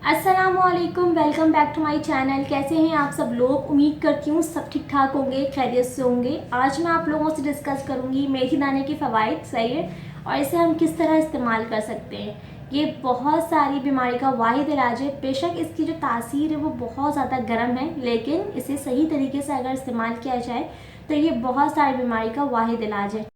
अस्सलामुअलैकुम, welcome back to my channel. कैसे हैं आप सब लोग? उम्मीद करती हूँ सब ठीक ठाक होंगे, खैरियत से होंगे। आज मैं आप लोगों से डिस्कस करूँगी मेथी दाने के फ़वाइद, सही है, और इसे हम किस तरह इस्तेमाल कर सकते हैं। ये बहुत सारी बीमारी का वाहिद इलाज है। बेशक इसकी जो तासीर है वो बहुत ज़्यादा गर्म है, लेकिन इसे सही तरीके से अगर इस्तेमाल किया जाए तो ये बहुत सारी बीमारी का वाहिद इलाज है।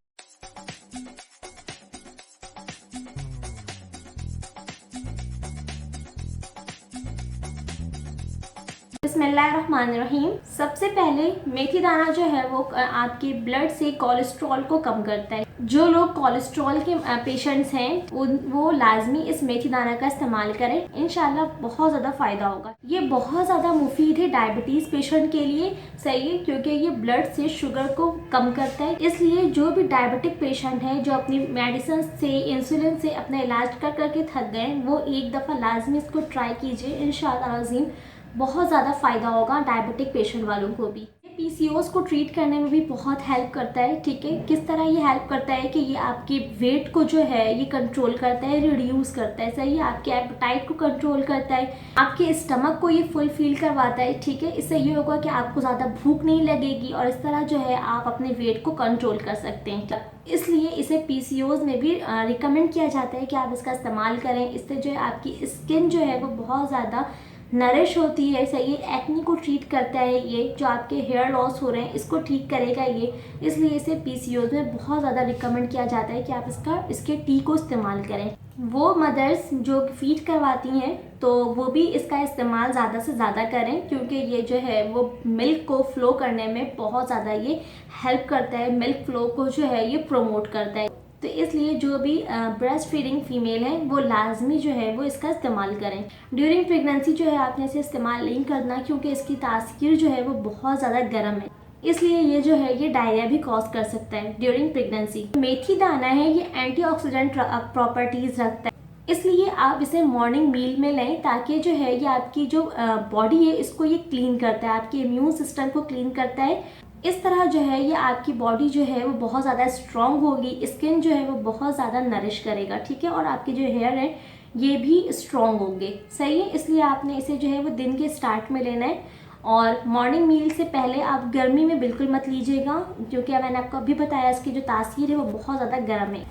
बिस्मिल्लाहिर्रहमानिर्रहीम। सबसे पहले मेथी दाना जो है वो आपके ब्लड से कोलेस्ट्रॉल को कम करता है। जो लोग कोलेस्ट्रॉल के पेशेंट्स हैं वो लाजमी इस मेथी दाना का इस्तेमाल करें, इंशाल्लाह बहुत ज़्यादा फ़ायदा होगा। ये बहुत ज़्यादा मुफीद है डायबिटीज़ पेशेंट के लिए, सही है, क्योंकि ये ब्लड से शुगर को कम करता है। इसलिए जो भी डायबिटिक पेशेंट हैं जो अपनी मेडिसिन से, इंसुलिन से अपना इलाज कर करके थक गए, वो एक दफ़ा लाजमी इसको ट्राई कीजिए, इंशाल्लाह अज़ीम बहुत ज़्यादा फ़ायदा होगा डायबिटिक पेशेंट वालों को भी। पीसीओएस को ट्रीट करने में भी बहुत हेल्प करता है। ठीक है, किस तरह ये हेल्प करता है कि ये आपके वेट को जो है ये कंट्रोल करता है, रिड्यूस करता है, सही है, आपके एपेटाइट को कंट्रोल करता है, आपके स्टमक को ये फुल फील करवाता है। ठीक है, इससे ये होगा कि आपको ज़्यादा भूख नहीं लगेगी और इस तरह जो है आप अपने वेट को कंट्रोल कर सकते हैं। इसलिए इसे पीसीओएस में भी रिकमेंड किया जाता है कि आप इसका इस्तेमाल करें। इससे जो है आपकी स्किन जो है वो बहुत ज़्यादा नरिश होती है, सही है, एक्नी को ट्रीट करता है। ये जो आपके हेयर लॉस हो रहे हैं इसको ठीक करेगा ये, इसलिए इसे पीसीओएस में बहुत ज़्यादा रिकमेंड किया जाता है कि आप इसके टी को इस्तेमाल करें। वो मदर्स जो फीड करवाती हैं तो वो भी इसका इस्तेमाल ज़्यादा से ज़्यादा करें, क्योंकि ये जो है वो मिल्क को फ्लो करने में बहुत ज़्यादा ये हेल्प करता है, मिल्क फ्लो को जो है ये प्रोमोट करता है। तो इसलिए जो भी ब्रेस्ट फीडिंग फीमेल है वो लाजमी जो है वो इसका इस्तेमाल करें। ड्यूरिंग प्रेगनेंसी जो है आपने इसे इस्तेमाल नहीं करना, क्योंकि इसकी तासीर जो है वो बहुत ज़्यादा गर्म है, इसलिए ये जो है ये डायरिया भी कॉज कर सकता है ड्यूरिंग प्रेगनेंसी। मेथी दाना है ये एंटीऑक्सीडेंट प्रॉपर्टीज़ रखता है, इसलिए आप इसे मॉर्निंग मील में लें, ताकि जो है ये आपकी जो बॉडी है इसको ये क्लीन करता है, आपके इम्यून सिस्टम को क्लीन करता है। इस तरह जो है ये आपकी बॉडी जो है वो बहुत ज़्यादा स्ट्रॉन्ग होगी, स्किन जो है वो बहुत ज़्यादा नरिश करेगा। ठीक है, और आपके जो हेयर है ये भी स्ट्रॉन्ग होंगे, सही है। इसलिए आपने इसे जो है वो दिन के स्टार्ट में लेना है, और मॉर्निंग मील से पहले आप गर्मी में बिल्कुल मत लीजिएगा, क्योंकि मैंने आपको अभी बताया इसकी जो तासीर है वो बहुत ज़्यादा गर्म है,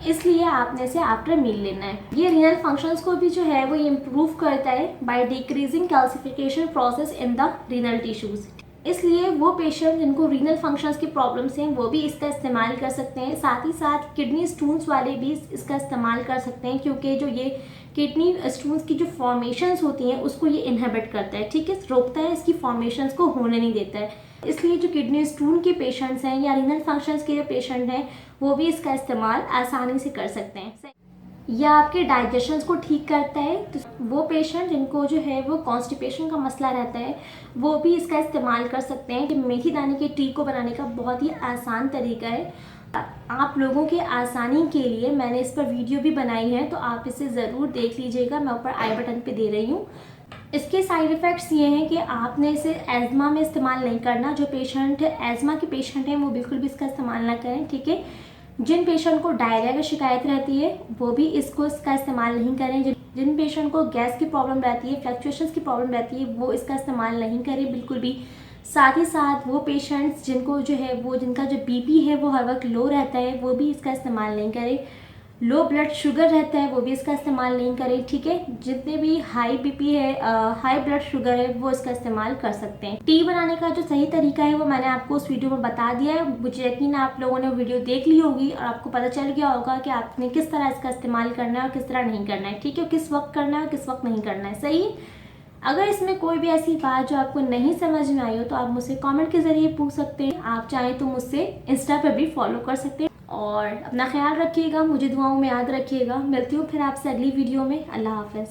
इसलिए आपने इसे आफ्टर मील लेना है। ये रीनल फंक्शंस को भी जो है वो इम्प्रूव करता है by decreasing calcification process in the renal tissues. इसलिए वो पेशेंट जिनको रीनल फंक्शंस की प्रॉब्लम्स हैं वो भी इसका इस्तेमाल कर सकते हैं। साथ ही साथ किडनी स्टोन्स वाले भी इसका इस्तेमाल कर सकते हैं, क्योंकि जो ये किडनी स्टोन्स की जो फॉर्मेशंस होती हैं उसको ये इनहिबिट करता है, ठीक है, रोकता है, इसकी फॉर्मेशंस को होने नहीं देता है। इसलिए जो किडनी स्टोन के पेशेंट्स हैं या रीनल फंक्शंस के जो पेशेंट हैं वो भी इसका इस्तेमाल आसानी से कर सकते हैं। यह आपके डाइजेशन को ठीक करता है, तो वो पेशेंट जिनको जो है वो कॉन्स्टिपेशन का मसला रहता है वो भी इसका इस्तेमाल कर सकते हैं। कि मेथी दाने के टी को बनाने का बहुत ही आसान तरीका है। आप लोगों के आसानी के लिए मैंने इस पर वीडियो भी बनाई है, तो आप इसे ज़रूर देख लीजिएगा, मैं ऊपर आई बटन पे दे रही हूँ। इसके साइड इफ़ेक्ट्स ये हैं कि आपने इसे एज़मा में इस्तेमाल नहीं करना। जो पेशेंट एज़मा के पेशेंट हैं वो बिल्कुल भी इसका इस्तेमाल ना करें, ठीक है। जिन पेशेंट को डायरिया की शिकायत रहती है वो भी इसका इस्तेमाल नहीं करें। जिन पेशेंट को गैस की प्रॉब्लम रहती है, फ्लक्चुएशंस की प्रॉब्लम रहती है, वो इसका इस्तेमाल नहीं करें बिल्कुल भी। साथ ही साथ वो पेशेंट्स जिनको जो है वो जिनका जो बीपी है वो हर वक्त लो रहता है वो भी इसका इस्तेमाल नहीं करें। लो ब्लड शुगर रहता है वो भी इसका इस्तेमाल नहीं करें, ठीक है। जितने भी हाई बीपी है, हाई ब्लड शुगर है, वो इसका इस्तेमाल कर सकते हैं। टी बनाने का जो सही तरीका है वो मैंने आपको उस वीडियो में बता दिया है। मुझे यकीन आप लोगों ने वीडियो देख ली होगी और आपको पता चल गया होगा कि आपने किस तरह इसका इस्तेमाल करना है और किस तरह नहीं करना है, ठीक है, किस वक्त करना है और किस वक्त नहीं करना है, सही। अगर इसमें कोई भी ऐसी बात जो आपको नहीं समझ में आई हो तो आप मुझसे कमेंट के ज़रिए पूछ सकते हैं। आप चाहें तो मुझसे इंस्टा पर भी फॉलो कर सकते हैं। और अपना ख्याल रखिएगा, मुझे दुआओं में याद रखिएगा। मिलती हूँ फिर आपसे अगली वीडियो में। अल्लाह हाफ़िज़।